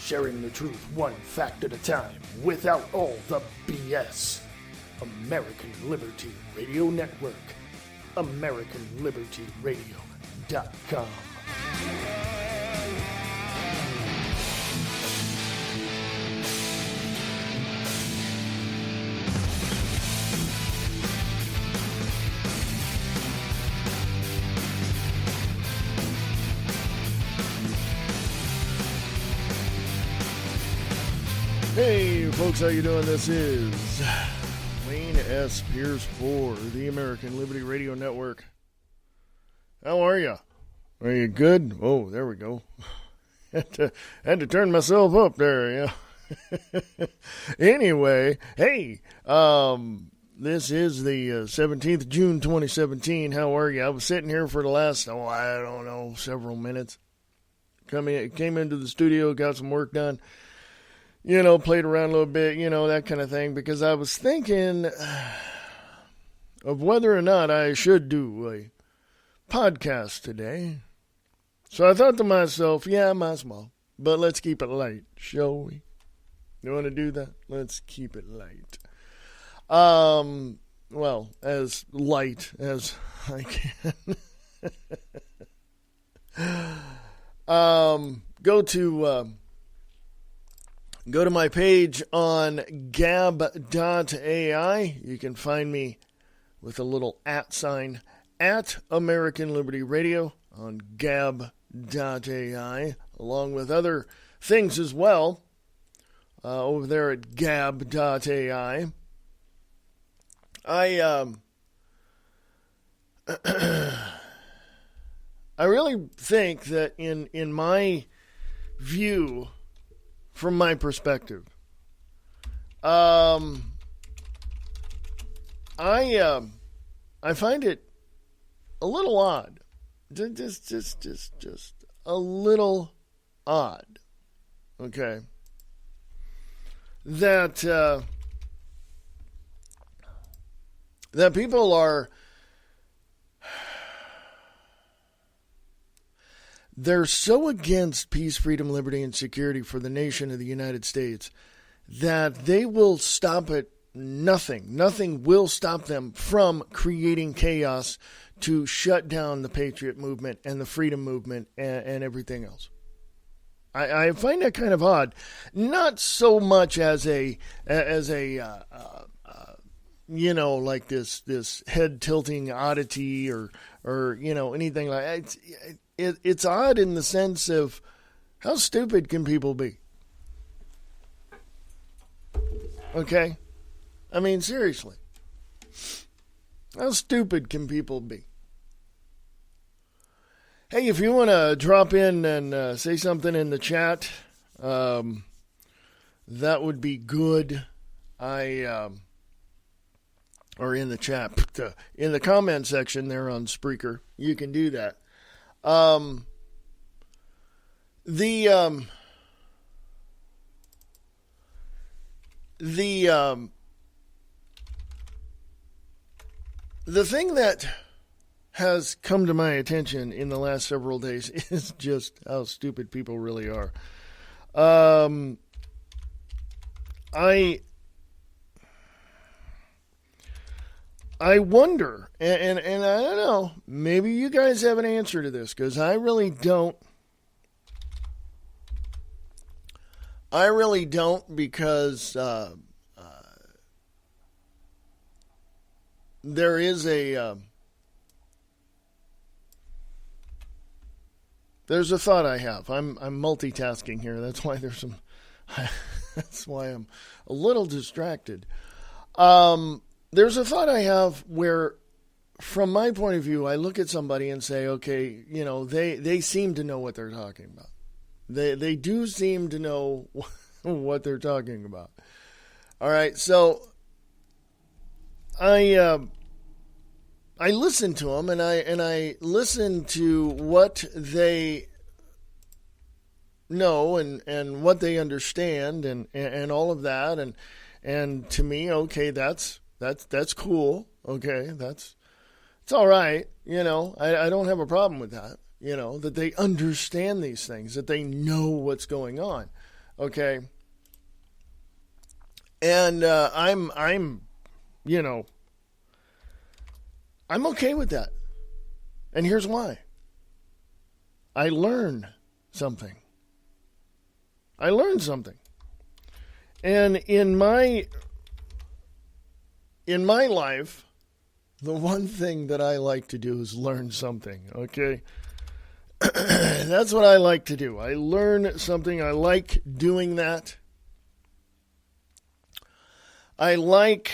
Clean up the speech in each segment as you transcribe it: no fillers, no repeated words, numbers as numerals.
sharing the truth one fact at a time without all the BS. American Liberty Radio Network. AmericanLibertyRadio.com. Hey folks, how you doing? This is Wayne S. Pierce for the American Liberty Radio Network. How are you? Are you good? Oh, there we go. had to turn myself up there, yeah. Anyway, hey, this is the 17th June 2017. How are you? I was sitting here for the last, several minutes. Came into the studio, got some work done. Played around a little bit, that kind of thing, because I was thinking of whether or not I should do a podcast today. So I thought to myself, yeah, might as well, but let's keep it light, shall we? You want to do that? Let's keep it light. Well, as light as I can. Go to my page on gab.ai. You can find me with a little @ at American Liberty Radio on gab.ai, along with other things as well over there at gab.ai. I really think that in my view, from my perspective, I find it a little odd, just a little odd, okay, that people are. They're so against peace, freedom, liberty, and security for the nation of the United States that they will stop at nothing. Nothing will stop them from creating chaos to shut down the patriot movement and the freedom movement and everything else. I find that kind of odd. Not so much as a like this head tilting oddity or anything like that. It's odd in the sense of how stupid can people be? Okay? I mean, seriously. How stupid can people be? Hey, if you want to drop in and say something in the chat, that would be good. Or in the chat, in the comment section there on Spreaker, you can do that. The thing that has come to my attention in the last several days is just how stupid people really are. I wonder, and I don't know, maybe you guys have an answer to this, because I really don't. Because there is there's a thought I have. I'm multitasking here. That's why there's some. That's why I'm a little distracted. There's a thought I have where, from my point of view, I look at somebody and say, okay, they seem to know what they're talking about. They do seem to know what they're talking about. All right, so I listen to them and I listen to what they know and what they understand and all of that and to me, okay, that's cool. Okay, it's all right. I don't have a problem with that. That they understand these things, that they know what's going on. Okay. And I'm okay with that. And here's why. I learn something. And in my life, the one thing that I like to do is learn something, okay? That's what I like to do. I learn something. I like doing that. I like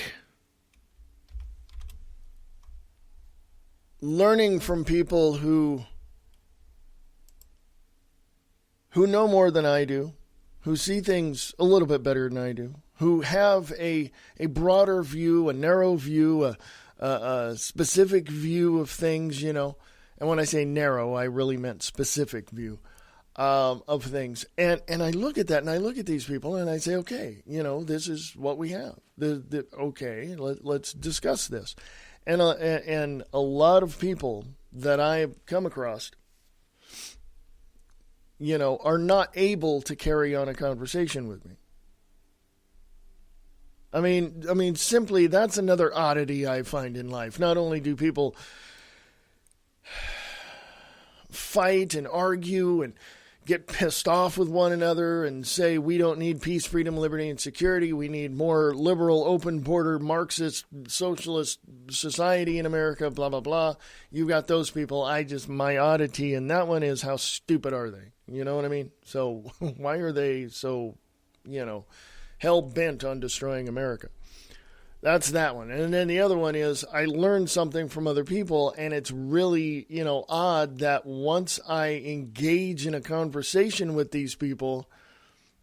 learning from people who know more than I do, who see things a little bit better than I do, who have a broader view, a narrow view, a specific view of things, you know. And when I say narrow, I really meant specific view of things. And I look at that, and I look at these people, and I say, okay, you know, this is what we have. Okay, let's discuss this. And a lot of people that I have come across, you know, are not able to carry on a conversation with me. I mean, simply, that's another oddity I find in life. Not only do people fight and argue and get pissed off with one another and say we don't need peace, freedom, liberty, and security. We need more liberal, open border, Marxist, socialist society in America, blah, blah, blah. You got those people. My oddity in that one is how stupid are they? You know what I mean? So why are they so, you know, hell-bent on destroying America? That's that one. And then the other one is I learned something from other people, and it's really, you know, odd that once I engage in a conversation with these people,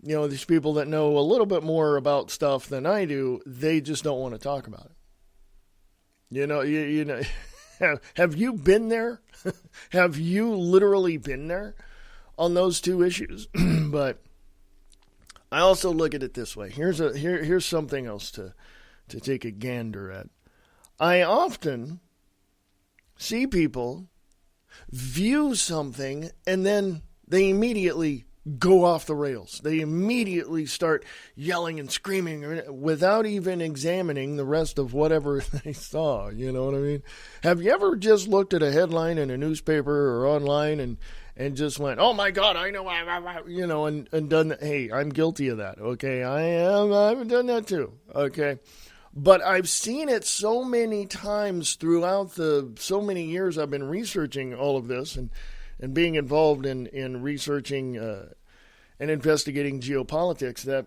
you know, these people that know a little bit more about stuff than I do, they just don't want to talk about it. You know, you know, have you been there? Have you literally been there on those two issues? But I also look at it this way. Here's something else to take a gander at. I often see people view something and then they immediately go off the rails. They immediately start yelling and screaming without even examining the rest of whatever they saw. You know what I mean? Have you ever just looked at a headline in a newspaper or online and just went, oh my God, I know, you know, and done that? Hey, I'm guilty of that. Okay. I've done that too. Okay. But I've seen it so many times throughout so many years I've been researching all of this and being involved in researching and investigating geopolitics, that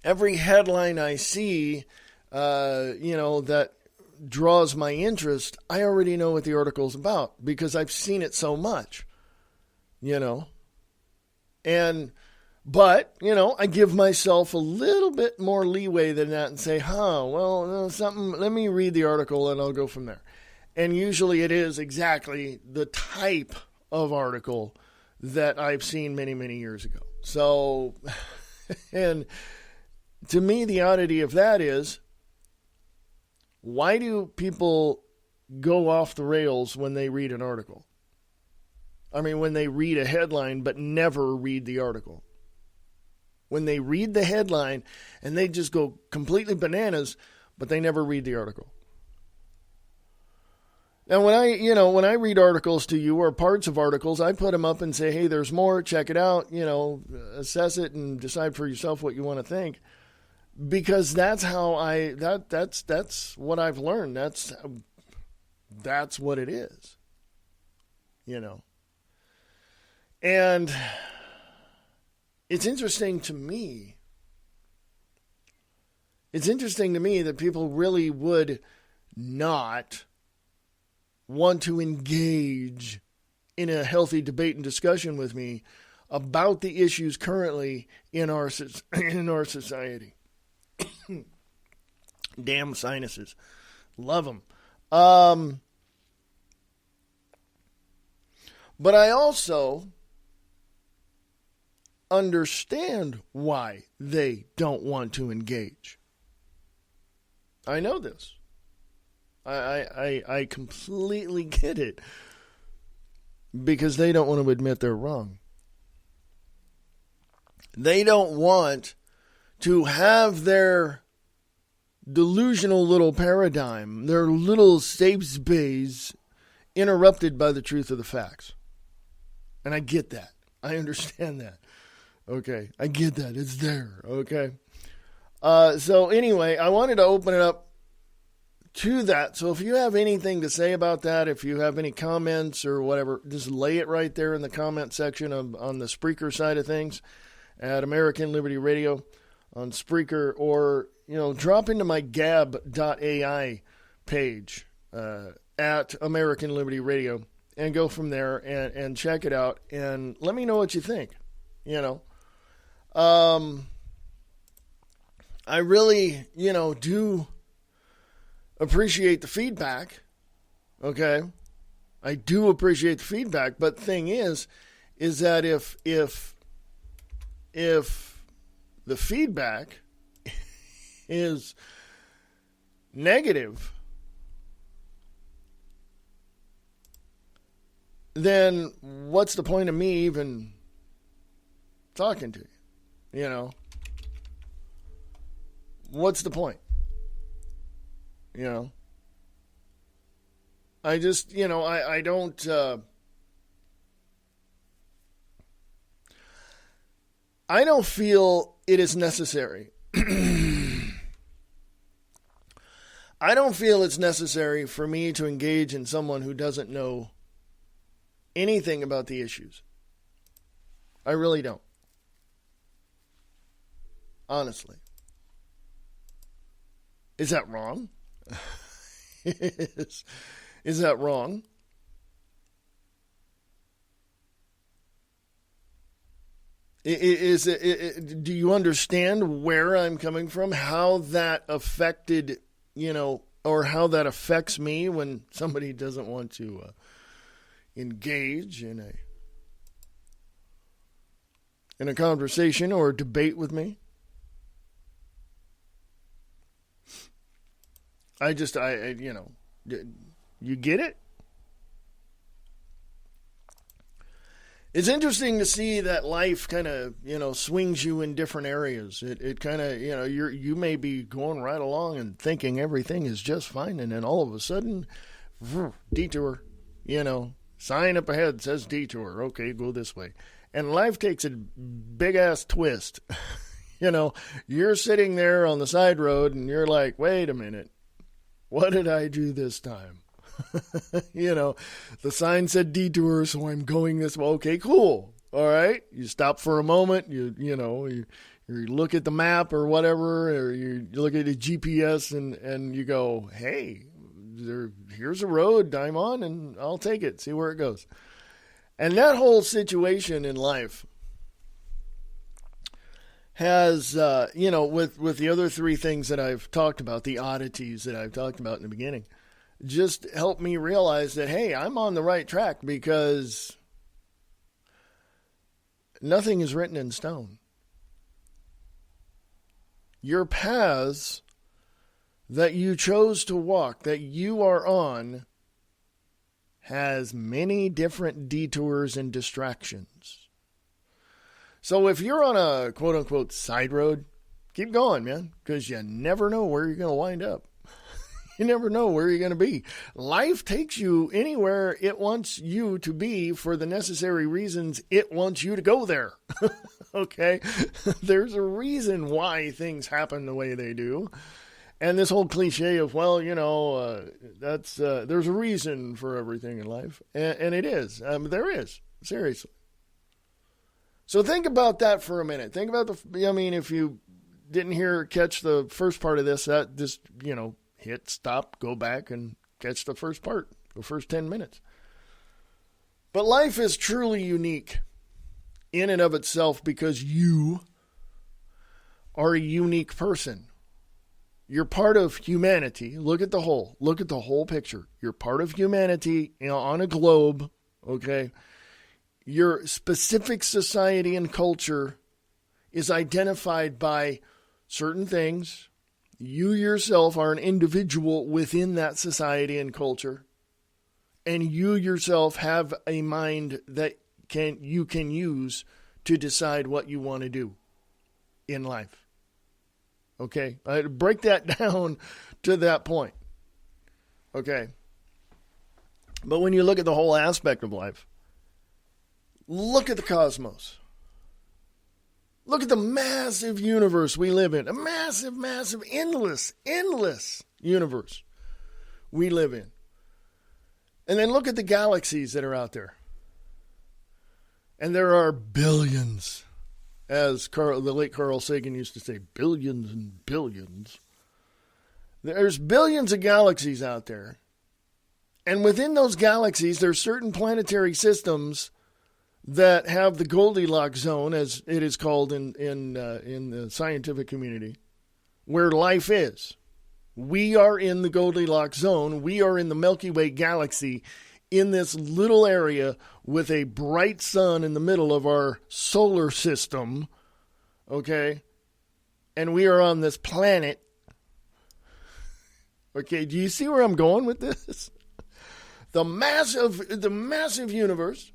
every headline I see, you know, that draws my interest, I already know what the article's about because I've seen it so much, you know. But, you know, I give myself a little bit more leeway than that and say, let me read the article and I'll go from there. And usually it is exactly the type of article that I've seen many, many years ago. So, and to me, the oddity of that is, why do people go off the rails when they read an article? I mean, when they read a headline but never read the article. When they read the headline and they just go completely bananas, but they never read the article. Now, when I read articles to you or parts of articles, I put them up and say, hey, there's more, check it out, you know, assess it and decide for yourself what you want to think. Because that's how that's what I've learned. That's what it is, you know. And it's interesting to me. It's interesting to me that people really would not want to engage in a healthy debate and discussion with me about the issues currently in our society. Damn sinuses. Love them. But I also understand why they don't want to engage. I know this. I completely get it. Because they don't want to admit they're wrong. They don't want to have their delusional little paradigm, their little safe space, interrupted by the truth of the facts. And I get that. I understand that. Okay. I get that. It's there. Okay. So anyway, I wanted to open it up to that. So if you have anything to say about that, if you have any comments or whatever, just lay it right there in the comment section on the Spreaker side of things at American Liberty Radio on Spreaker, or, drop into my gab.ai page at American Liberty Radio and go from there and check it out and let me know what you think. I really, do appreciate the feedback. Okay. I do appreciate the feedback, but the thing is that if the feedback is negative, then what's the point of me even talking to you? What's the point? I just, I don't, I don't feel it is necessary. I don't feel it's necessary for me to engage in someone who doesn't know anything about the issues. I really don't. Honestly. Is that wrong? Is that wrong? Do you understand where I'm coming from? How that affected, or how that affects me when somebody doesn't want to engage in a conversation or a debate with me? You get it? It's interesting to see that life kind of, swings you in different areas. It kind of, you may be going right along and thinking everything is just fine, and then all of a sudden, detour, sign up ahead says detour. Okay, go this way. And life takes a big-ass twist. You're sitting there on the side road, and you're like, wait a minute. What did I do this time? The sign said detour, so I'm going this way. Okay, cool. All right. You stop for a moment. You look at the map or whatever, or you look at the GPS and you go, hey, here's a road I'm on, and I'll take it. See where it goes. And that whole situation in life has, with the other three things that I've talked about, the oddities that I've talked about in the beginning, just helped me realize that, hey, I'm on the right track, because nothing is written in stone. Your paths that you chose to walk, that you are on, has many different detours and distractions. So if you're on a quote-unquote side road, keep going, man, because you never know where you're going to wind up. You never know where you're going to be. Life takes you anywhere it wants you to be for the necessary reasons it wants you to go there. Okay? There's a reason why things happen the way they do. And this whole cliche of, there's a reason for everything in life. And it is. There is. Seriously. So think about that for a minute. Think about if you didn't catch the first part of this, that just, hit stop, go back and catch the first part, the first 10 minutes. But life is truly unique in and of itself, because you are a unique person. You're part of humanity. Look at the whole picture. You're part of humanity on a globe, okay? Your specific society and culture is identified by certain things. You yourself are an individual within that society and culture. And you yourself have a mind that you can use to decide what you want to do in life. Okay? I break that down to that point. Okay? But when you look at the whole aspect of life, look at the cosmos. Look at the massive universe we live in. A massive, massive, endless universe we live in. And then look at the galaxies that are out there. And there are billions, as the late Carl Sagan used to say, billions and billions. There's billions of galaxies out there. And within those galaxies, there's certain planetary systems that have the Goldilocks zone, as it is called in the scientific community, where life is. We are in the Goldilocks zone. We are in the Milky Way galaxy, in this little area with a bright sun in the middle of our solar system, okay? And we are on this planet. Okay, do you see where I'm going with this? The massive universe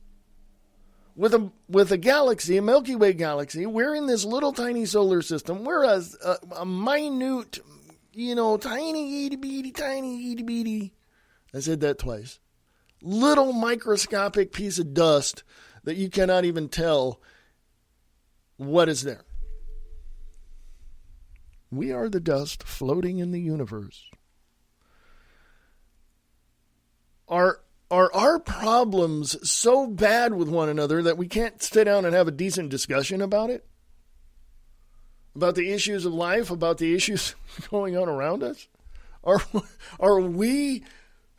with a galaxy, a Milky Way galaxy. We're in this little tiny solar system. We're a minute, tiny itty bitty. I said that twice. Little microscopic piece of dust that you cannot even tell what is there. We are the dust floating in the universe. Are our problems so bad with one another that we can't sit down and have a decent discussion about it? About the issues of life, about the issues going on around us? Are we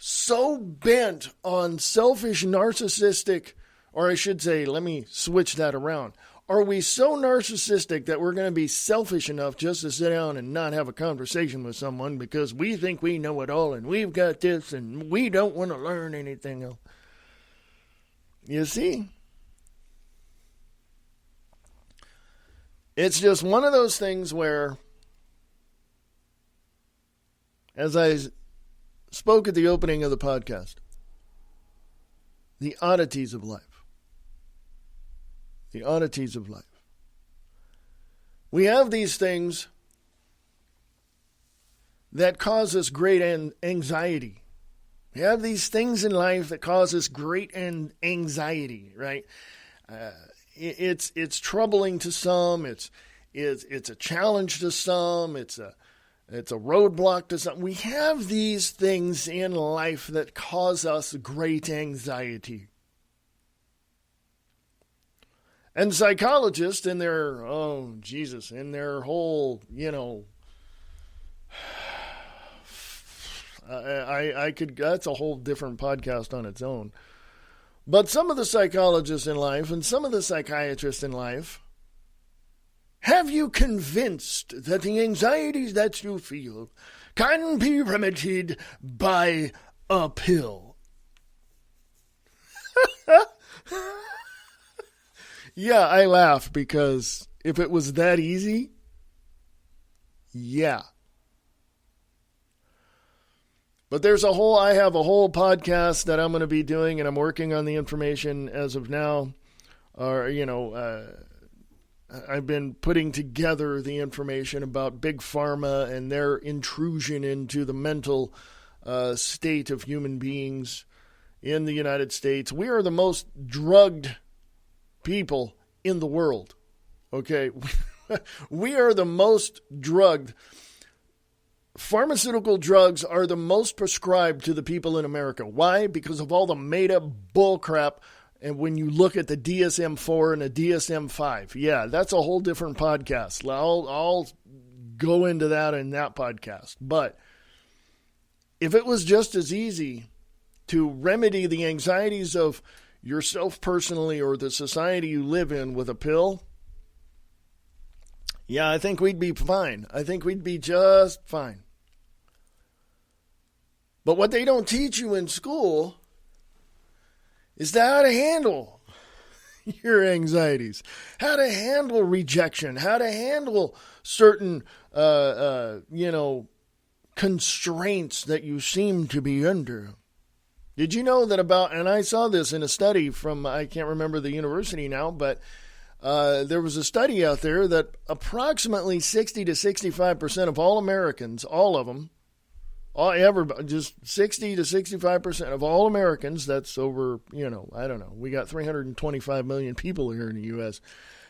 so bent on selfish, narcissistic, or I should say, let me switch that around. Are we so narcissistic that we're going to be selfish enough just to sit down and not have a conversation with someone because we think we know it all and we've got this and we don't want to learn anything else? You see? It's just one of those things where, as I spoke at the opening of the podcast, the oddities of life. The oddities of life. We have these things that cause us great anxiety. We have these things in life that cause us great anxiety, right? It's troubling to some. It's a challenge to some. It's a roadblock to some. We have these things in life that cause us great anxiety. And psychologists in their, in their whole, that's a whole different podcast on its own. But some of the psychologists in life and some of the psychiatrists in life have you convinced that the anxieties that you feel can be remedied by a pill? Yeah, I laugh because if it was that easy, yeah. But I have a whole podcast that I'm going to be doing, and I'm working on the information as of now. I've been putting together the information about Big Pharma and their intrusion into the mental state of human beings in the United States. We are the most drugged people in the world, okay? We are the most drugged. Pharmaceutical drugs are the most prescribed to the people in America. Why? Because of all the made-up bullcrap. And when you look at the DSM-4 and the DSM-5, yeah, that's a whole different podcast. I'll go into that in that podcast. But if it was just as easy to remedy the anxieties of yourself personally or the society you live in with a pill, yeah, I think we'd be fine. I think we'd be just fine. But what they don't teach you in school is how to handle your anxieties, how to handle rejection, how to handle certain, constraints that you seem to be under. Did you know that and I saw this in a study from, I can't remember the university now, but There was a study out there that approximately 60 to 65% of all Americans, all of them, just 60 to 65% of all Americans, that's over, I don't know, we got 325 million people here in the U.S.,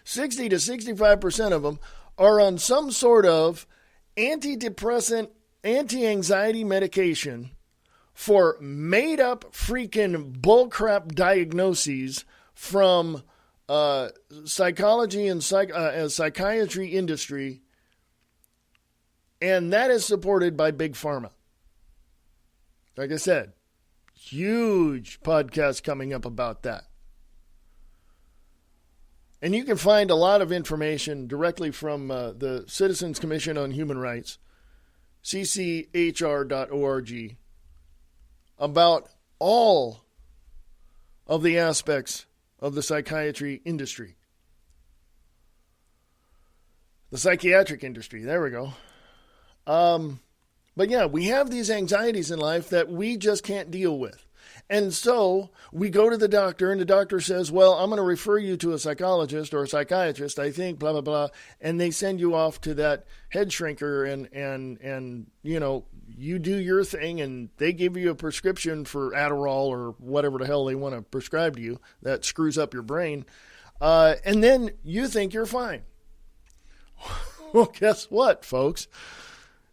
60 to 65% of them are on some sort of antidepressant, anti-anxiety medication for made-up freaking bullcrap diagnoses from psychology and psychiatry industry, and that is supported by Big Pharma. Like I said, huge podcast coming up about that. And you can find a lot of information directly from the Citizens Commission on Human Rights, cchr.org, about all of the aspects of the psychiatry industry. The psychiatric industry, there we go. But yeah, we have these anxieties in life that we just can't deal with. And so we go to the doctor, and the doctor says, well, I'm going to refer you to a psychologist or a psychiatrist, I think, blah, blah, blah. And they send you off to that head shrinker, and you do your thing, and they give you a prescription for Adderall or whatever the hell they want to prescribe to you that screws up your brain. And then you think you're fine. Well, guess what, folks?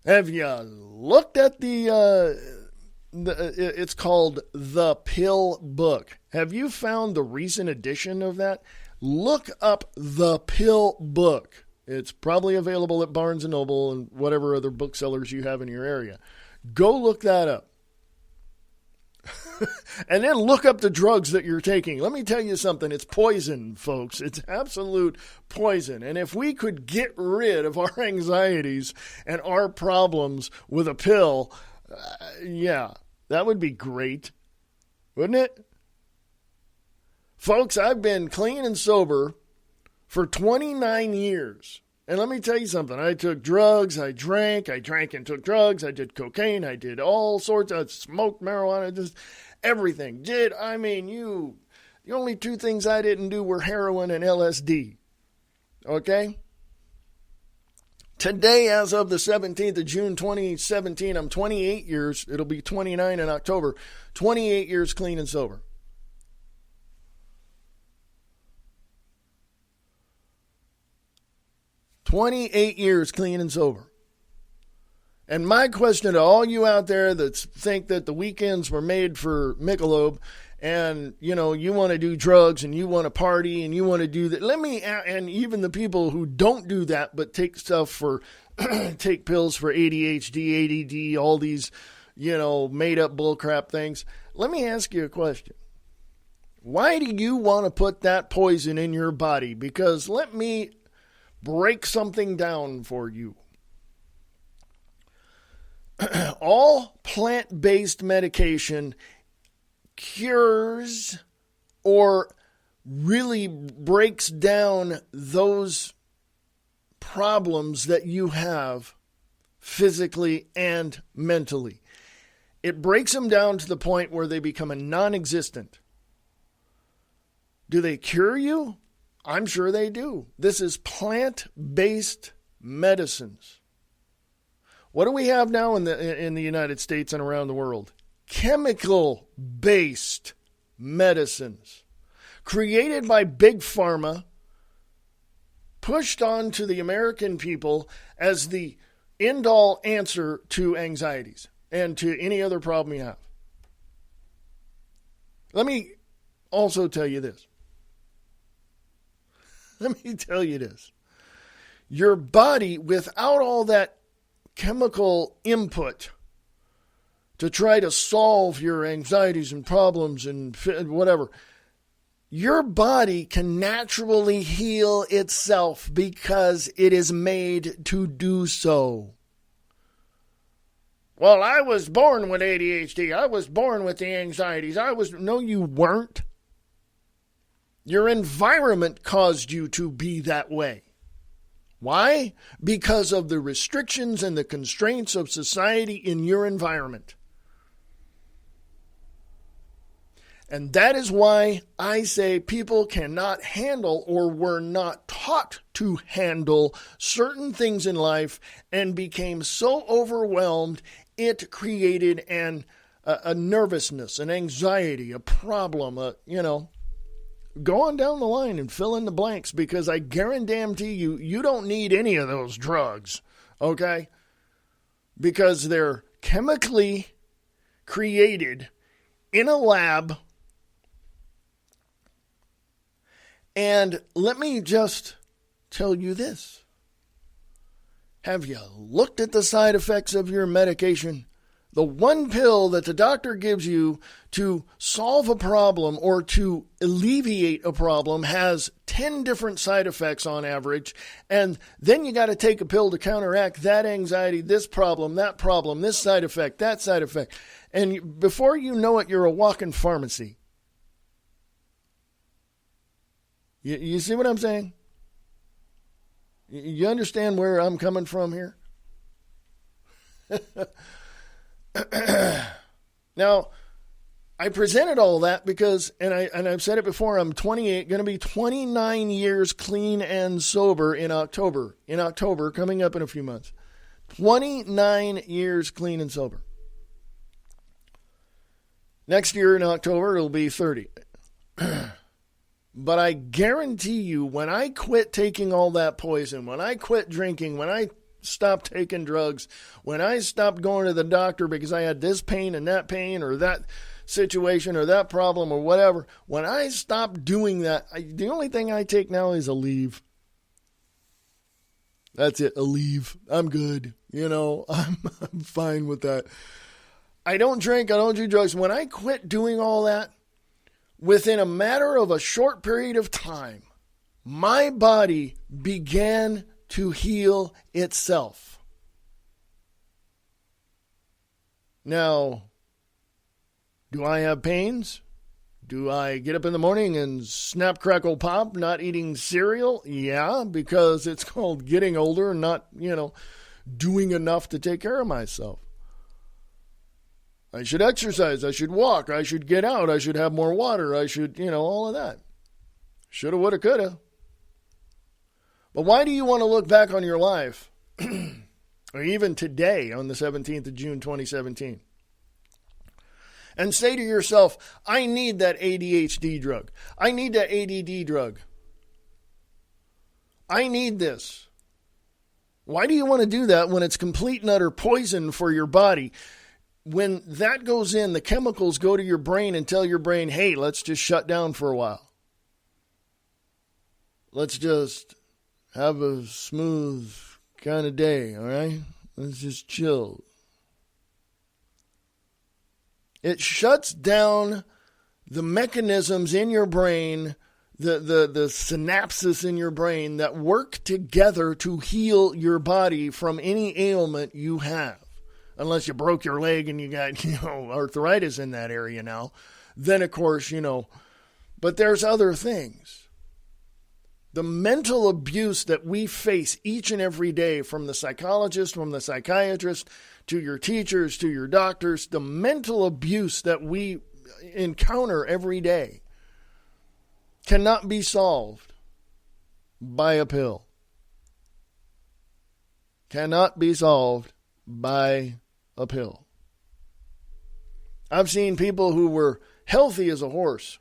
Have you looked at it's called The Pill Book. Have you found the recent edition of that? Look up The Pill Book. It's probably available at Barnes & Noble and whatever other booksellers you have in your area. Go look that up. And then look up the drugs that you're taking. Let me tell you something. It's poison, folks. It's absolute poison. And if we could get rid of our anxieties and our problems with a pill, yeah, that would be great, wouldn't it? Folks, I've been clean and sober for 29 years. And let me tell you something. I took drugs. I drank and took drugs. I did cocaine. I did all sorts. I smoked marijuana, just everything. The only two things I didn't do were heroin and LSD. Okay? Today, as of the 17th of June, 2017, I'm 28 years. It'll be 29 in October. 28 years clean and sober. "28 years clean and sober." And my question to all you out there that think that the weekends were made for Michelob, and you want to do drugs and you want to party and you want to do that, and even the people who don't do that but take stuff for take pills for ADHD, ADD, all these made up bullcrap things, let me ask you a question. Why do you want to put that poison in your body? Because let me break something down for you. All plant-based medication cures or really breaks down those problems that you have physically and mentally. It breaks them down to the point where they become a non-existent. Do they cure you? I'm sure they do. This is plant-based medicines. What do we have now in the United States and around the world? Chemical-based medicines created by Big Pharma, pushed on to the American people as the end-all answer to anxieties and to any other problem you have. Let me also tell you this. Your body, without all that chemical input to try to solve your anxieties and problems and whatever, your body can naturally heal itself because it is made to do so. Well, I was born with ADHD. I was born with the anxieties. No, you weren't. Your environment caused you to be that way. Why? Because of the restrictions and the constraints of society in your environment. And that is why I say people cannot handle or were not taught to handle certain things in life and became so overwhelmed it created a nervousness, an anxiety, a problem, Go on down the line and fill in the blanks, because I guarantee you, you don't need any of those drugs, okay? Because they're chemically created in a lab. And let me just tell you this. Have you looked at the side effects of your medication? The one pill that the doctor gives you to solve a problem or to alleviate a problem has 10 different side effects on average. And then you got to take a pill to counteract that anxiety, this problem, this side effect, that side effect. And before you know it, you're a walking pharmacy. You see what I'm saying? You understand where I'm coming from here? Now, I presented all that because, and I've said it before, I'm 28, going to be 29 years clean and sober in October. In October, coming up in a few months. 29 years clean and sober. Next year in October, it'll be 30. But I guarantee you, when I quit taking all that poison, when I quit drinking, when I stopped taking drugs, when I stopped going to the doctor because I had this pain and that pain or that situation or that problem or whatever, when I stopped doing that, the only thing I take now is Aleve. That's it, Aleve. I'm good. I'm fine with that. I don't drink. I don't do drugs. When I quit doing all that, within a matter of a short period of time, my body began to heal itself. Now, do I have pains? Do I get up in the morning and snap, crackle, pop, not eating cereal? Yeah, because it's called getting older and not, doing enough to take care of myself. I should exercise. I should walk. I should get out. I should have more water. I should, all of that. Shoulda, woulda, coulda. But why do you want to look back on your life, or even today on the 17th of June, 2017, and say to yourself, I need that ADHD drug. I need that ADD drug. I need this. Why do you want to do that when it's complete and utter poison for your body? When that goes in, the chemicals go to your brain and tell your brain, hey, let's just shut down for a while. Let's just have a smooth kind of day, all right? Let's just chill. It shuts down the mechanisms in your brain, the synapses in your brain that work together to heal your body from any ailment you have. Unless you broke your leg and you got, arthritis in that area now. Then, of course, but there's other things. The mental abuse that we face each and every day, from the psychologist, from the psychiatrist, to your teachers, to your doctors, the mental abuse that we encounter every day cannot be solved by a pill. Cannot be solved by a pill. I've seen people who were healthy as a horse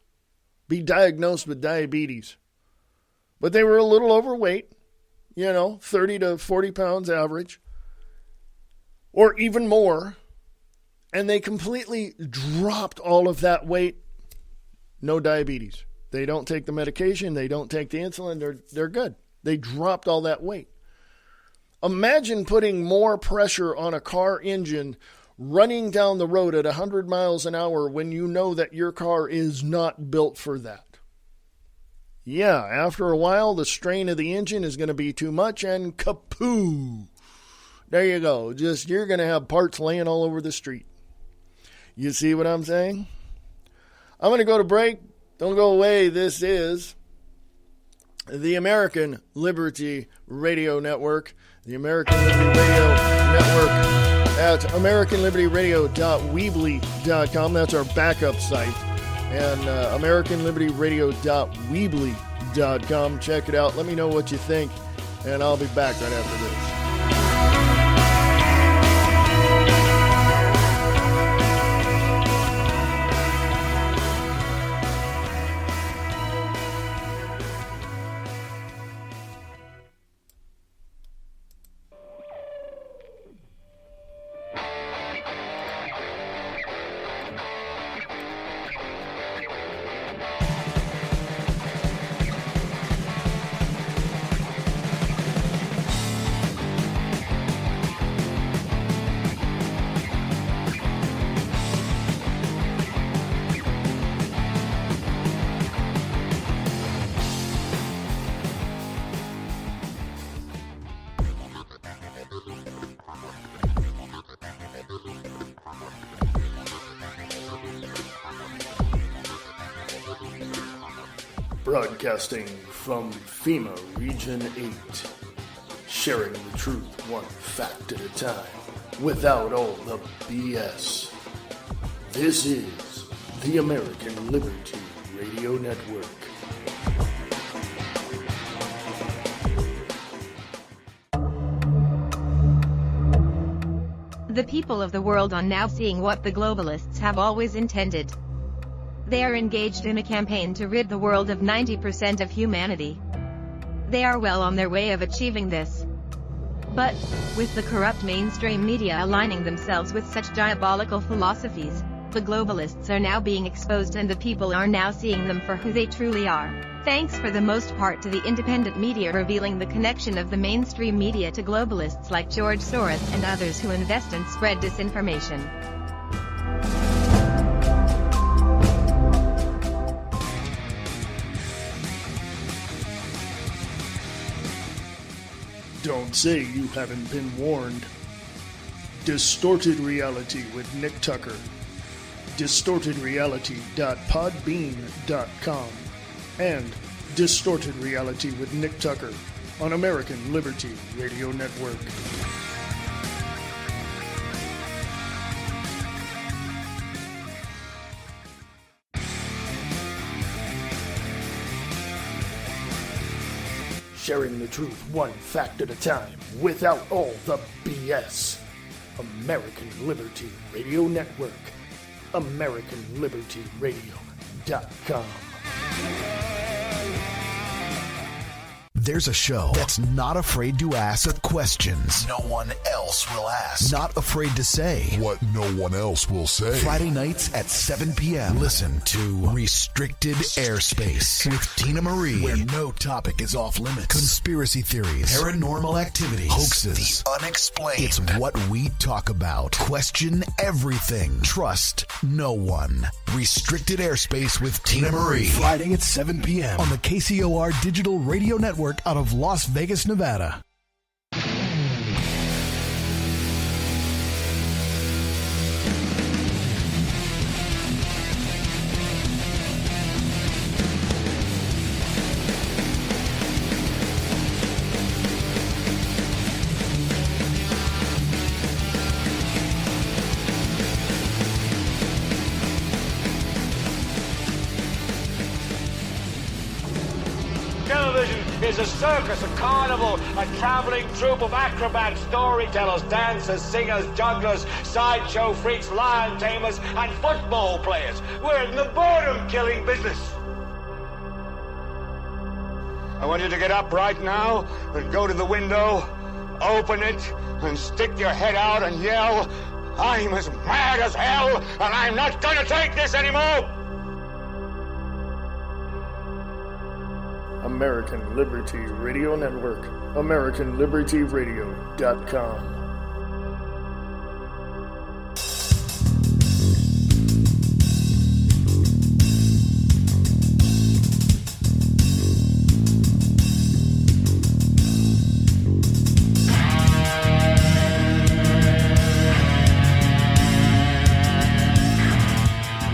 be diagnosed with diabetes. But they were a little overweight, 30 to 40 pounds average, or even more. And they completely dropped all of that weight. No diabetes. They don't take the medication. They don't take the insulin. They're good. They dropped all that weight. Imagine putting more pressure on a car engine running down the road at 100 miles an hour when you know that your car is not built for that. Yeah, after a while, the strain of the engine is going to be too much, and kapoo. There you go. You're going to have parts laying all over the street. You see what I'm saying? I'm going to go to break. Don't go away. This is the American Liberty Radio Network. The American Liberty Radio Network at AmericanLibertyRadio.weebly.com. That's our backup site. and AmericanLibertyRadio.weebly.com. Check it out. Let me know what you think, and I'll be back right after this. Broadcasting from FEMA Region 8, sharing the truth one fact at a time, without all the BS. This is the American Liberty Radio Network. The people of the world are now seeing what the globalists have always intended. They are engaged in a campaign to rid the world of 90% of humanity. They are well on their way of achieving this. But, with the corrupt mainstream media aligning themselves with such diabolical philosophies, the globalists are now being exposed and the people are now seeing them for who they truly are. Thanks for the most part to the independent media revealing the connection of the mainstream media to globalists like George Soros and others who invest and spread disinformation. Don't say you haven't been warned. Distorted Reality with Nick Tucker. DistortedReality.podbean.com and Distorted Reality with Nick Tucker on American Liberty Radio Network. Sharing the truth one fact at a time, without all the BS. American Liberty Radio Network. AmericanLibertyRadio.com. There's a show that's not afraid to ask questions no one else will ask. Not afraid to say what no one else will say. Friday nights at 7 p.m. Listen to Restricted Airspace with Tina Marie, where no topic is off limits. Conspiracy theories, paranormal activities, hoaxes, the unexplained. It's what we talk about. Question everything. Trust no one. Restricted Airspace with Tina Marie. Friday at 7 p.m. on the KCOR Digital Radio Network out of Las Vegas, Nevada. Is a circus, a carnival, a traveling troupe of acrobats, storytellers, dancers, singers, jugglers, sideshow freaks, lion tamers, and football players. We're in the boredom-killing business. I want you to get up right now and go to the window, open it, and stick your head out and yell, "I'm as mad as hell, and I'm not gonna take this anymore!" American Liberty Radio Network. AmericanLibertyRadio.com.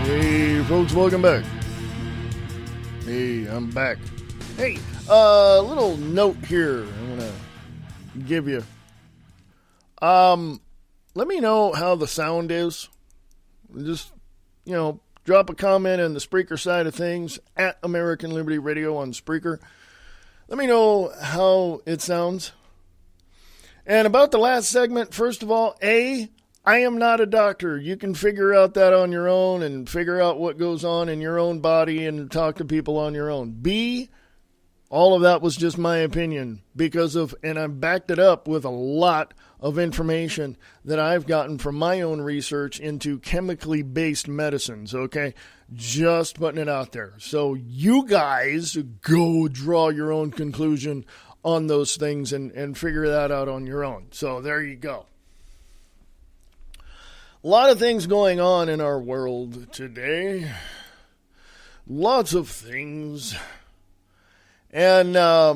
Hey, folks, welcome back. Hey, I'm back. Hey, little note here I'm going to give you. Let me know how the sound is. Just, drop a comment on the Spreaker side of things, at American Liberty Radio on Spreaker. Let me know how it sounds. And about the last segment, first of all, I am not a doctor. You can figure out that on your own and figure out what goes on in your own body and talk to people on your own. B, all of that was just my opinion and I backed it up with a lot of information that I've gotten from my own research into chemically based medicines, okay? Just putting it out there. So you guys go draw your own conclusion on those things and figure that out on your own. So there you go. A lot of things going on in our world today. Lots of things. And I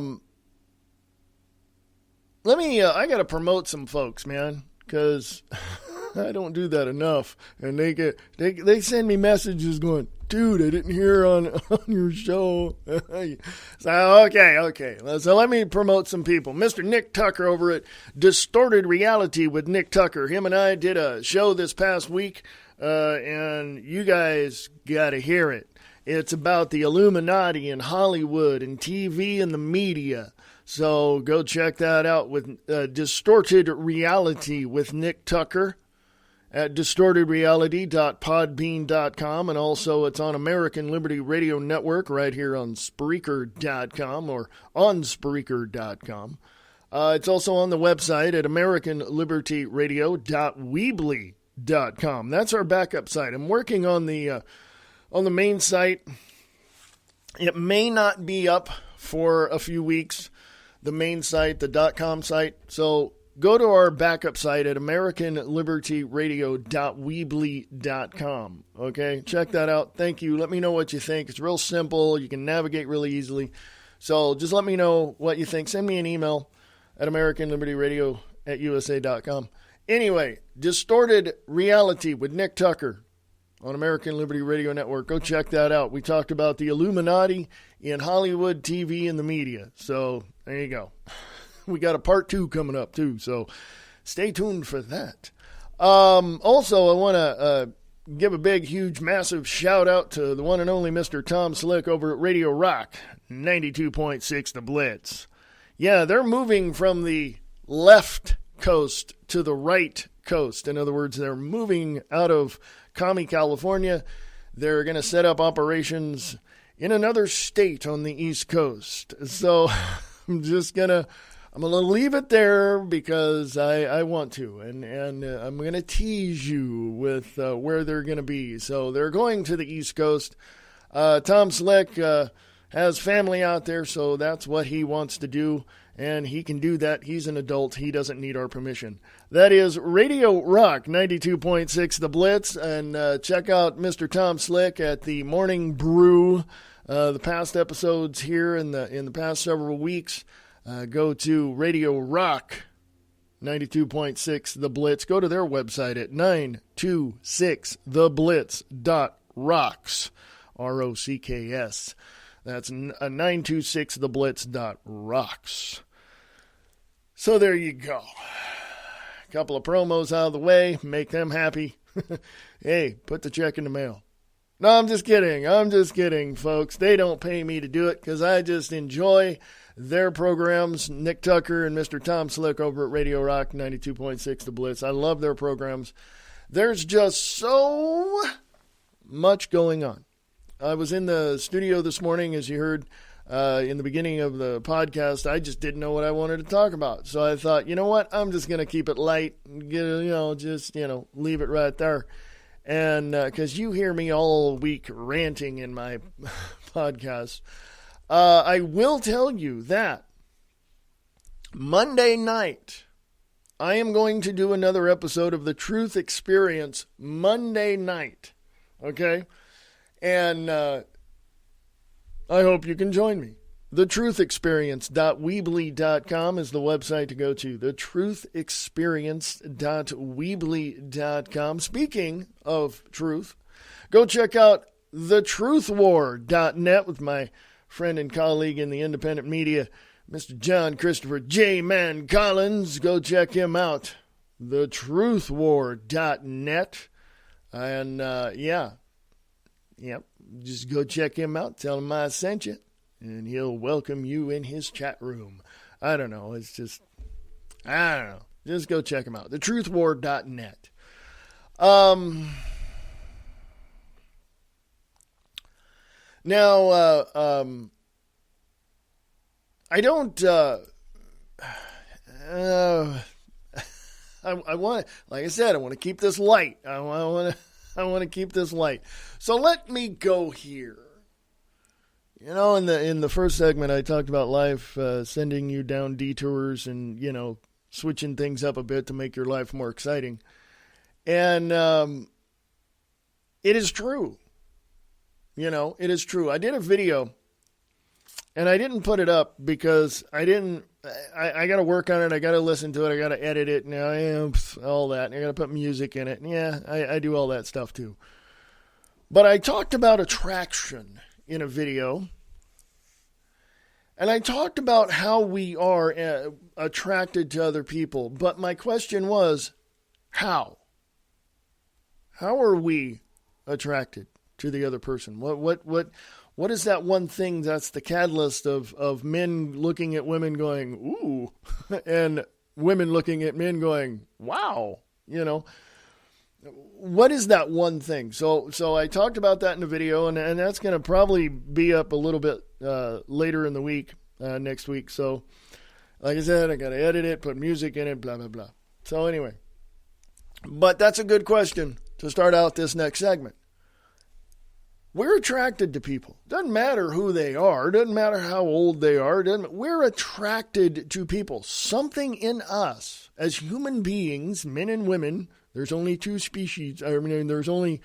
got to promote some folks, man, because I don't do that enough. And they send me messages going, dude, I didn't hear on your show. So, okay. So let me promote some people. Mr. Nick Tucker over at Distorted Reality with Nick Tucker. Him and I did a show this past week, and you guys got to hear it. It's about the Illuminati and Hollywood and TV and the media. So go check that out with Distorted Reality with Nick Tucker at distortedreality.podbean.com. And also it's on American Liberty Radio Network right here on Spreaker.com or on Spreaker.com. It's also on the website at AmericanLibertyRadio.weebly.com. That's our backup site. I'm working on the main site. It may not be up for a few weeks, the main site, the .com site. So go to our backup site at AmericanLibertyRadio.weebly.com. Okay, check that out. Thank you. Let me know what you think. It's real simple. You can navigate really easily. So just let me know what you think. Send me an email at AmericanLibertyRadio@USA.com. Anyway, Distorted Reality with Nick Tucker on American Liberty Radio Network. Go check that out. We talked about the Illuminati in Hollywood, TV, and the media. So there you go. We got a part 2 coming up, too. So stay tuned for that. Also, I want to give a big, huge, massive shout-out to the one and only Mr. Tom Slick over at Radio Rock, 92.6 The Blitz. Yeah, they're moving from the left coast to the right coast. In other words, they're moving out of Commie, California. They're going to set up operations in another state on the East Coast. So I'm going to leave it there because I want to, and I'm going to tease you with where they're going to be. So they're going to the East Coast. Tom Slick has family out there, so that's what he wants to do, and he can do that. He's an adult. He doesn't need our permission. That is Radio Rock 92.6 The Blitz, and check out Mr. Tom Slick at the Morning Brew. The past episodes here in the past several weeks. Go to Radio Rock 92.6 The Blitz. Go to their website at 926theblitz.rocks. ROCKS. That's 926theblitz.rocks. So there you go. A couple of promos out of the way. Make them happy. Hey, put the check in the mail. No, I'm just kidding, folks. They don't pay me to do it because I just enjoy their programs, Nick Tucker and Mr. Tom Slick over at Radio Rock 92.6 The Blitz. I love their programs. There's just so much going on. I was in the studio this morning, as you heard in the beginning of the podcast. I just didn't know what I wanted to talk about. So I thought, you know what? I'm just going to keep it light, leave it right there. And because you hear me all week ranting in my podcast, I will tell you that Monday night, I am going to do another episode of The Truth Experience Monday night. Okay? And I hope you can join me. TheTruthExperience.weebly.com is the website to go to. TheTruthExperience.weebly.com. Speaking of truth, go check out TheTruthWar.net with my friend and colleague in the independent media, Mr. John Christopher J. Man Collins. Go check him out. TheTruthWar.net. And, Yep. Just go check him out. Tell him I sent you. And he'll welcome you in his chat room. I don't know. It's just, I don't know. Just go check him out. thetruthwar.net. Now, I don't, I want, like I said, I want to keep this light. I want to keep this light. So let me go here. You know, in the first segment, I talked about life sending you down detours and, you know, switching things up a bit to make your life more exciting. And it is true. You know, it is true. I did a video, and I didn't put it up because I got to work on it. I got to listen to it. I got to edit it. And all that. And I got to put music in it. And yeah, I do all that stuff too. But I talked about attraction in a video. And I talked about how we are attracted to other people. But my question was, how? How are we attracted to the other person? What is that one thing that's the catalyst of men looking at women going, ooh, and women looking at men going, wow, you know? What is that one thing? So I talked about that in the video, and that's going to probably be up a little bit later in the week, next week. So, like I said, I got to edit it, put music in it, blah, blah, blah. So anyway, but that's a good question to start out this next segment. We're attracted to people. Doesn't matter who they are. Doesn't matter how old they are. We're attracted to people. Something in us as human beings, men and women, there's only two species. I mean, there's only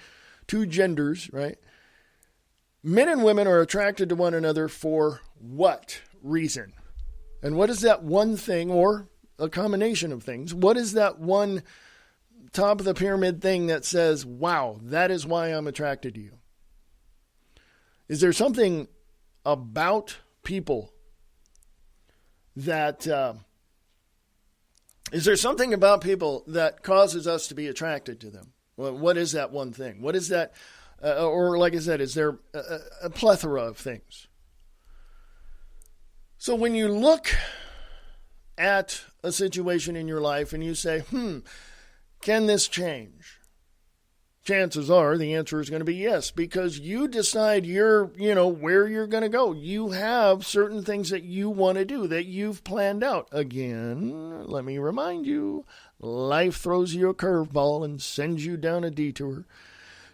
two genders, right? Men and women are attracted to one another for what reason? And what is that one thing, or a combination of things? What is that one top of the pyramid thing that says, wow, that is why I'm attracted to you? Is there something about people that, is there something about people that causes us to be attracted to them? Well, what is that one thing? What is that, or like I said, is there a plethora of things? So when you look at a situation in your life and you say, can this change? Chances are the answer is going to be yes, because you decide where you're going to go. You have certain things that you want to do that you've planned out. Again, let me remind you, life throws you a curveball and sends you down a detour.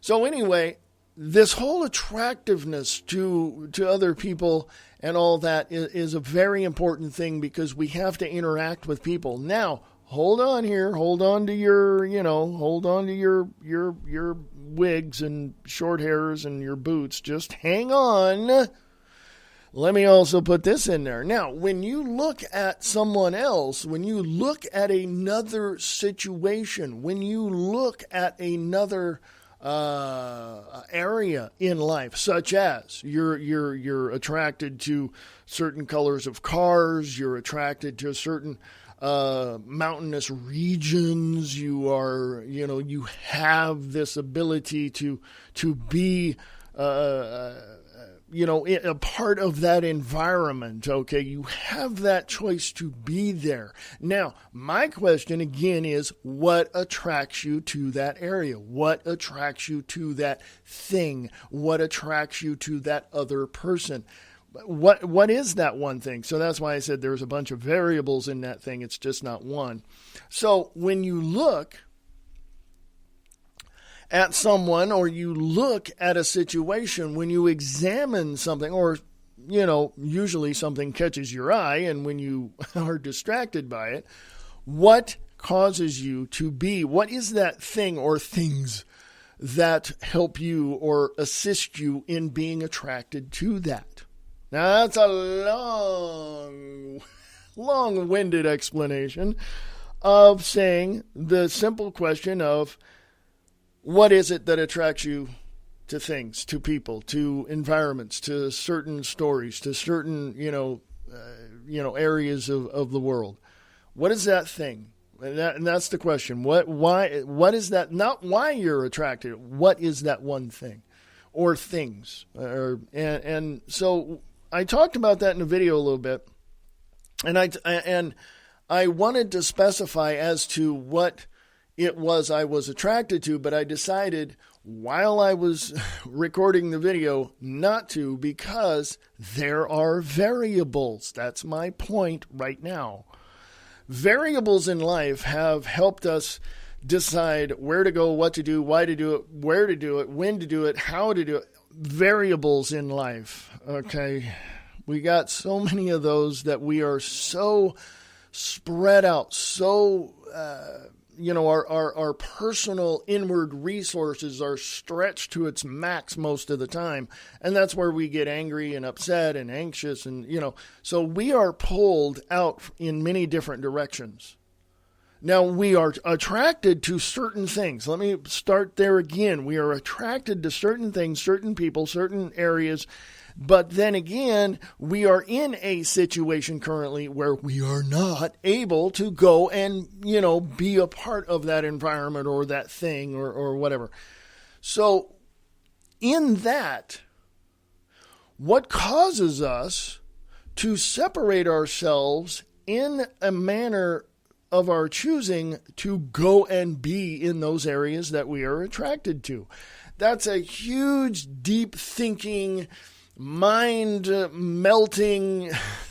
So anyway, this whole attractiveness to other people and all that is a very important thing, because we have to interact with people. Now, hold on here. Hold on to your wigs and short hairs and your boots. Just hang on. Let me also put this in there. Now, when you look at someone else, when you look at another situation, when you look at another area in life, such as you're attracted to certain colors of cars, you're attracted to certain mountainous regions, you have this ability to be a part of that environment, okay? You have that choice to be there. Now, my question again is, what attracts you to that area? What attracts you to that thing? What attracts you to that other person? What is that one thing? So that's why I said there's a bunch of variables in that thing. It's just not one. So when you look at someone, or you look at a situation, when you examine something, or, usually something catches your eye, and when you are distracted by it, what causes you to be? What is that thing or things that help you or assist you in being attracted to that? Now, that's a long-winded explanation of saying the simple question of, what is it that attracts you to things, to people, to environments, to certain stories, to certain, areas of the world? What is that thing? And that's the question. What is that? Not why you're attracted. What is that one thing? or things. And so I talked about that in the video a little bit, and I wanted to specify as to what it was I was attracted to, but I decided while I was recording the video not to, because there are variables. That's my point right now. Variables in life have helped us decide where to go, what to do, why to do it, where to do it, when to do it, how to do it. Variables in life, okay? We got so many of those that we are so spread out, so, our personal inward resources are stretched to its max most of the time. And that's where we get angry and upset and anxious. And, so we are pulled out in many different directions. Now, we are attracted to certain things. Let me start there again. We are attracted to certain things, certain people, certain areas. But then again, we are in a situation currently where we are not able to go and, be a part of that environment or that thing or whatever. So in that, what causes us to separate ourselves in a manner of our choosing to go and be in those areas that we are attracted to? That's a huge, deep thinking, mind-melting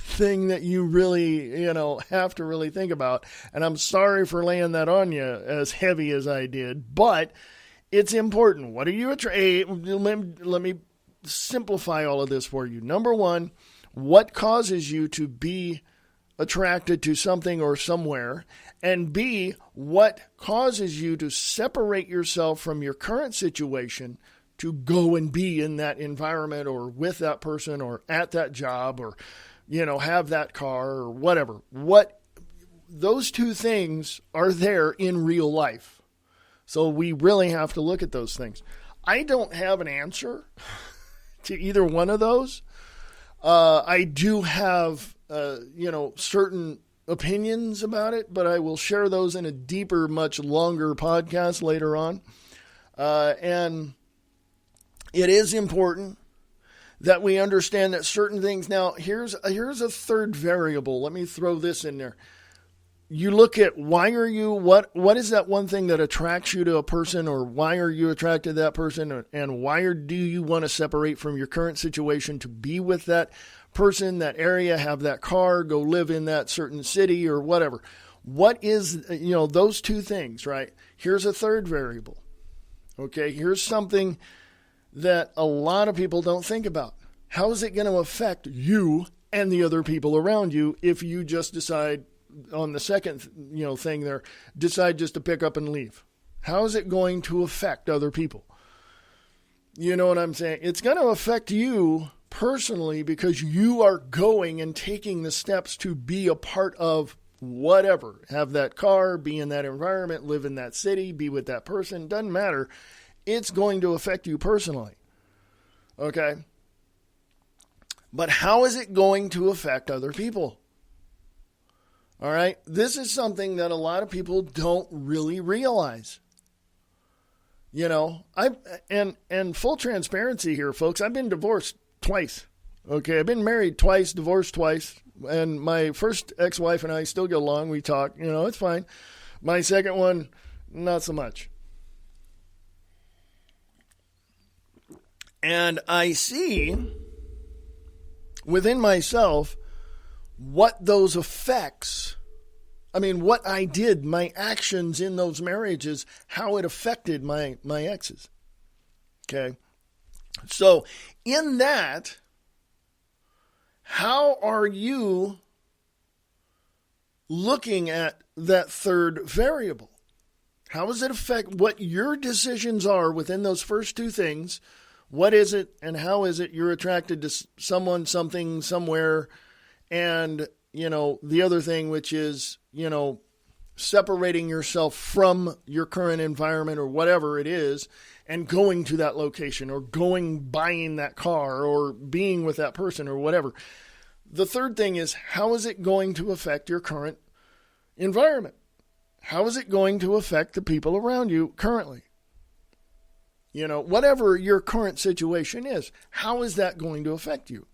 thing that you really, have to really think about. And I'm sorry for laying that on you as heavy as I did, but it's important. What are you let me simplify all of this for you. Number one, what causes you to be attracted to something or somewhere? And B, what causes you to separate yourself from your current situation to go and be in that environment or with that person or at that job or, have that car or whatever. Those two things are there in real life. So we really have to look at those things. I don't have an answer to either one of those. I do have, certain opinions about it, but I will share those in a deeper, much longer podcast later on. And it is important that we understand that certain things. Now, here's a third variable. Let me throw this in there. You look at what is that one thing that attracts you to a person, or why are you attracted to that person, and why do you want to separate from your current situation to be with that person, that area, have that car, go live in that certain city or whatever. What is, those two things, right? Here's a third variable. Okay, here's something that a lot of people don't think about. How is it going to affect you and the other people around you if you just decide on the second, thing there, decide just to pick up and leave? How is it going to affect other people? You know what I'm saying? It's going to affect you personally because you are going and taking the steps to be a part of whatever. Have that car, be in that environment, live in that city, be with that person. Doesn't matter. It's going to affect you personally. Okay? But how is it going to affect other people? All right? This is something that a lot of people don't really realize. And full transparency here, folks, I've been divorced twice. Okay? I've been married twice, divorced twice. And my first ex-wife and I still get along. We talk, it's fine. My second one, not so much. And I see within myself what those effects, what I did, my actions in those marriages, how it affected my exes. Okay. So in that, how are you looking at that third variable? How does it affect what your decisions are within those first two things? What is it and how is it you're attracted to someone, something, somewhere? And, the other thing, which is, separating yourself from your current environment or whatever it is and going to that location or buying that car or being with that person or whatever. The third thing is, how is it going to affect your current environment? How is it going to affect the people around you currently? whatever your current situation is, how is that going to affect you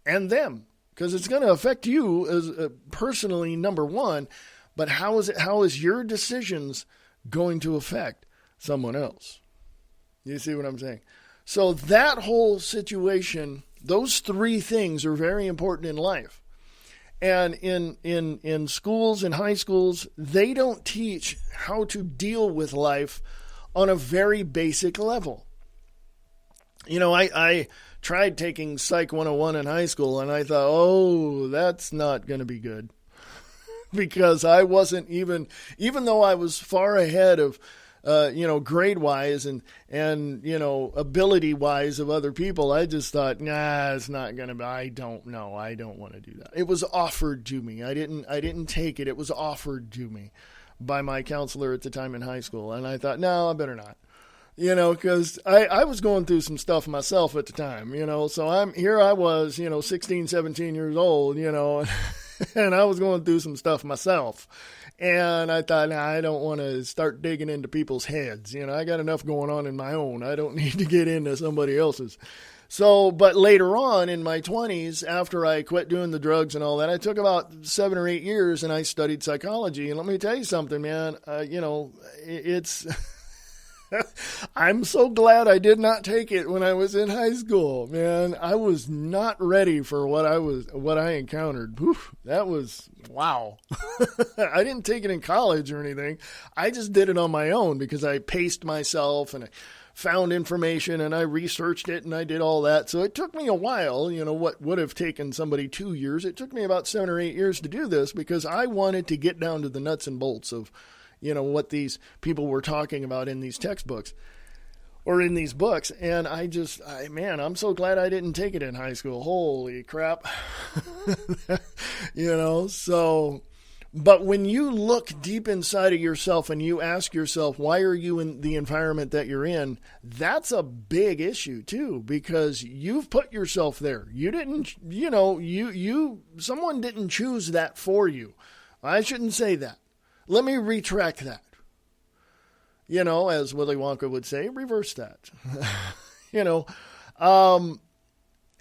and them? Because it's going to affect you as personally, number one, but how is your decisions going to affect someone else? You see what I'm saying? So that whole situation, those three things are very important in life. And in schools, in high schools, they don't teach how to deal with life on a very basic level. I tried taking Psych 101 in high school, and I thought, oh, that's not going to be good. Because I wasn't even though I was far ahead of, grade-wise and ability-wise of other people, I just thought, nah, it's not going to be, I don't know. I don't want to do that. It was offered to me. I didn't take it. It was offered to me by my counselor at the time in high school. And I thought, no, I better not. Because I was going through some stuff myself at the time, so I was, 16, 17 years old, and I was going through some stuff myself. And I thought, nah, I don't want to start digging into people's heads. I got enough going on in my own. I don't need to get into somebody else's. So, but later on in my 20s, after I quit doing the drugs and all that, I took about 7 or 8 years and I studied psychology. And let me tell you something, man, it's... I'm so glad I did not take it when I was in high school, man. I was not ready for what I encountered. Oof, that was, wow. I didn't take it in college or anything. I just did it on my own because I paced myself and I found information and I researched it and I did all that. So it took me a while, what would have taken somebody 2 years. It took me about 7 or 8 years to do this because I wanted to get down to the nuts and bolts of what these people were talking about in these textbooks or in these books. And I'm so glad I didn't take it in high school. Holy crap. But when you look deep inside of yourself and you ask yourself, why are you in the environment that you're in? That's a big issue too, because you've put yourself there. You didn't, someone didn't choose that for you. I shouldn't say that. Let me retract that. As Willy Wonka would say, reverse that.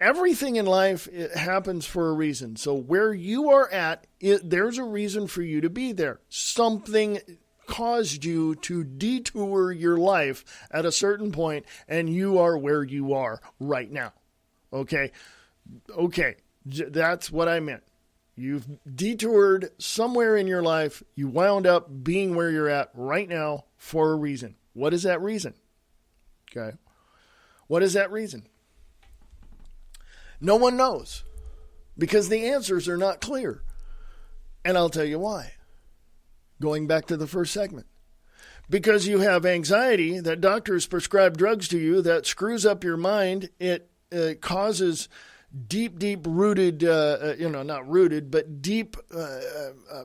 Everything in life, it happens for a reason. So where you are at, there's a reason for you to be there. Something caused you to detour your life at a certain point, and you are where you are right now. Okay. That's what I meant. You've detoured somewhere in your life. You wound up being where you're at right now for a reason. What is that reason? Okay. What is that reason? No one knows because the answers are not clear. And I'll tell you why. Going back to the first segment. Because you have anxiety that doctors prescribe drugs to you that screws up your mind. It causes deep rooted, not rooted, but deep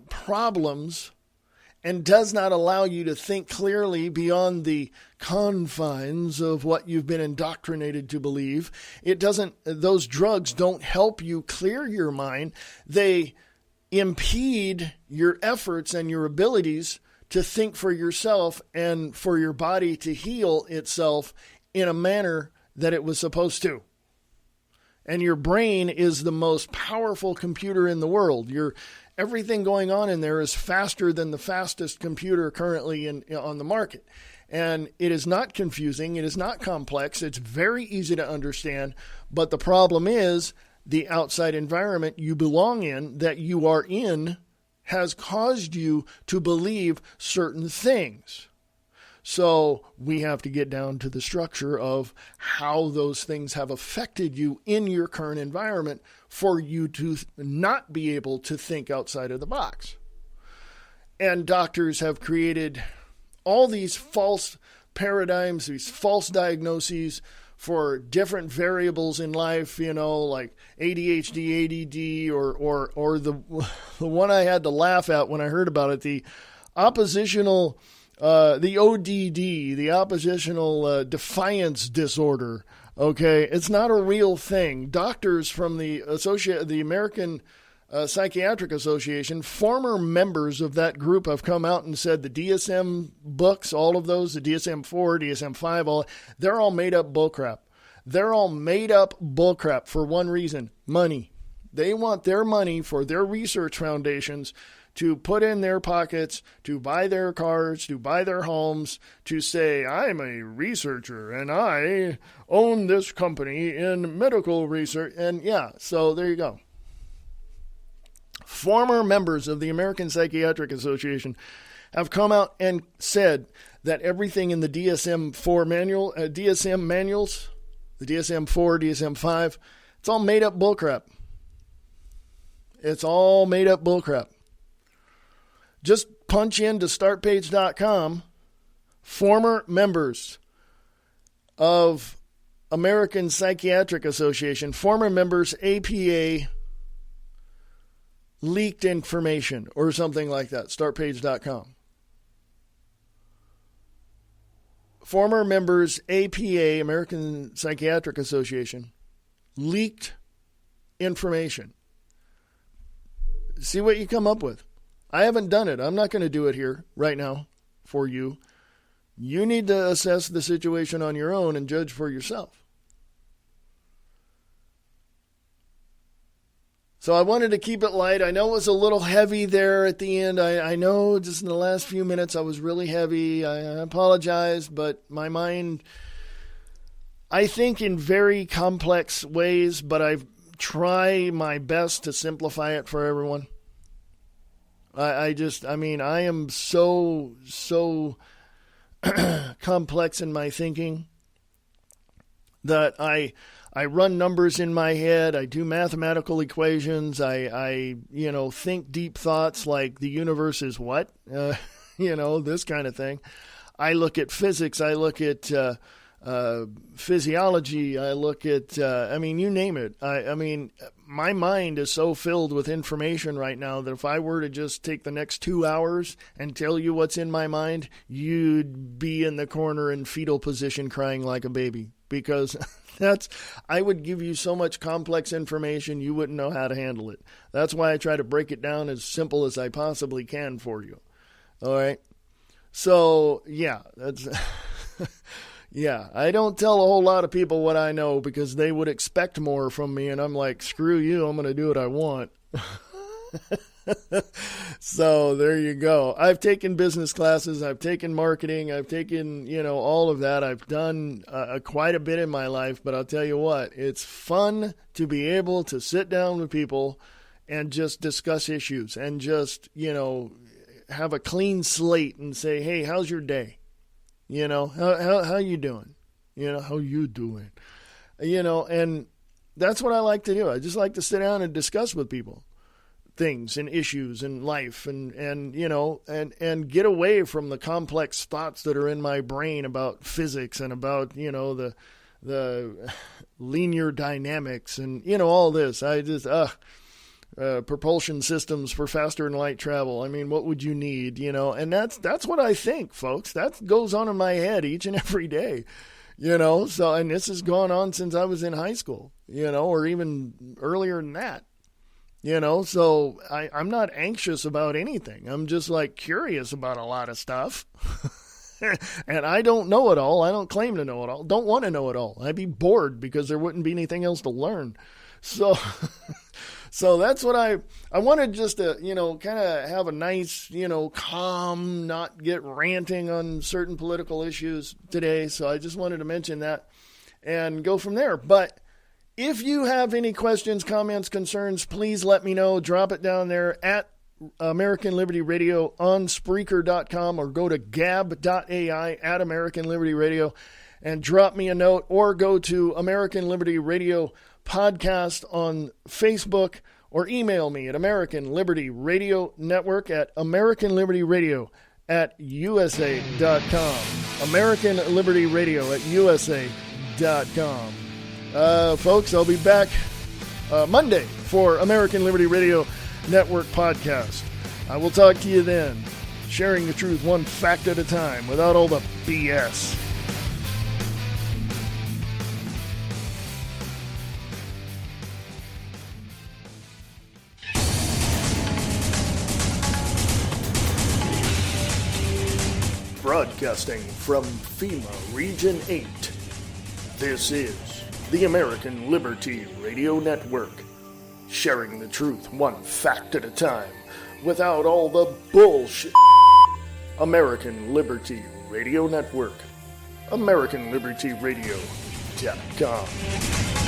problems and does not allow you to think clearly beyond the confines of what you've been indoctrinated to believe. Those drugs don't help you clear your mind. They impede your efforts and your abilities to think for yourself and for your body to heal itself in a manner that it was supposed to. And your brain is the most powerful computer in the world. Everything going on in there is faster than the fastest computer currently on the market. And it is not confusing. It is not complex. It's very easy to understand. But the problem is the outside environment you belong in, that you are in, has caused you to believe certain things. So we have to get down to the structure of how those things have affected you in your current environment for you to not be able to think outside of the box. And doctors have created all these false paradigms, these false diagnoses for different variables in life, like ADHD, ADD, or the one I had to laugh at when I heard about it, the oppositional the ODD, the oppositional defiance disorder. Okay, it's not a real thing. Doctors from the American Psychiatric Association, former members of that group have come out and said the DSM books, all of those, the DSM-4, DSM-5, they're all made up bullcrap. They're all made up bullcrap for one reason, money. They want their money for their research foundations to put in their pockets, to buy their cars, to buy their homes, to say, I'm a researcher and I own this company in medical research. And yeah, so there you go. Former members of the American Psychiatric Association have come out and said that everything in the DSM-4 manual, DSM manuals, the DSM-4, DSM-5, it's all made up bullcrap. It's all made up bullcrap. Just punch into startpage.com, former members of American Psychiatric Association, former members APA leaked information or something like that, startpage.com. Former members APA, American Psychiatric Association, leaked information. See what you come up with. I haven't done it. I'm not going to do it here right now for you. You need to assess the situation on your own and judge for yourself. So I wanted to keep it light. I know it was a little heavy there at the end. I know just in the last few minutes I was really heavy. I apologize, but my mind, I think in very complex ways, but I try my best to simplify it for everyone. I am so complex in my thinking that I run numbers in my head. I do mathematical equations. I think deep thoughts like the universe is what? This kind of thing. I look at physics. I look at physiology. I look at, you name it. My mind is so filled with information right now that if I were to just take the next 2 hours and tell you what's in my mind, you'd be in the corner in fetal position crying like a baby, because I would give you so much complex information you wouldn't know how to handle it. That's why I try to break it down as simple as I possibly can for you. All right. So yeah, that's, yeah, I don't tell a whole lot of people what I know because they would expect more from me, and I'm like, screw you, I'm going to do what I want. So there you go. I've taken business classes, I've taken marketing, I've taken, all of that. I've done quite a bit in my life, but I'll tell you what, it's fun to be able to sit down with people and just discuss issues and just, have a clean slate and say, hey, how's your day? How you doing? How you doing? And that's what I like to do. I just like to sit down and discuss with people things and issues in life and get away from the complex thoughts that are in my brain about physics and about, the linear dynamics and, all this. I just, propulsion systems for faster than light travel. What would you need, and that's what I think, folks. That goes on in my head each and every day, so, and this has gone on since I was in high school, or even earlier than that, so I'm not anxious about anything. I'm just curious about a lot of stuff. And I don't know it all. I don't claim to know it all. Don't want to know it all. I'd be bored because there wouldn't be anything else to learn. So, so that's what I wanted, just to, kind of have a nice, calm, not get ranting on certain political issues today. So I just wanted to mention that and go from there. But if you have any questions, comments, concerns, please let me know. Drop it down there at American Liberty Radio on Spreaker.com, or go to gab.ai at American Liberty Radio and drop me a note, or go to American Liberty Radio Podcast on Facebook, or email me at American Liberty Radio Network at American Liberty Radio at USA.com. American Liberty Radio at USA.com. Folks, I'll be back Monday for American Liberty Radio Network Podcast. I will talk to you then, sharing the truth one fact at a time without all the BS. Broadcasting from FEMA Region 8, this is the American Liberty Radio Network. Sharing the truth one fact at a time, without all the bullshit. American Liberty Radio Network. AmericanLibertyRadio.com.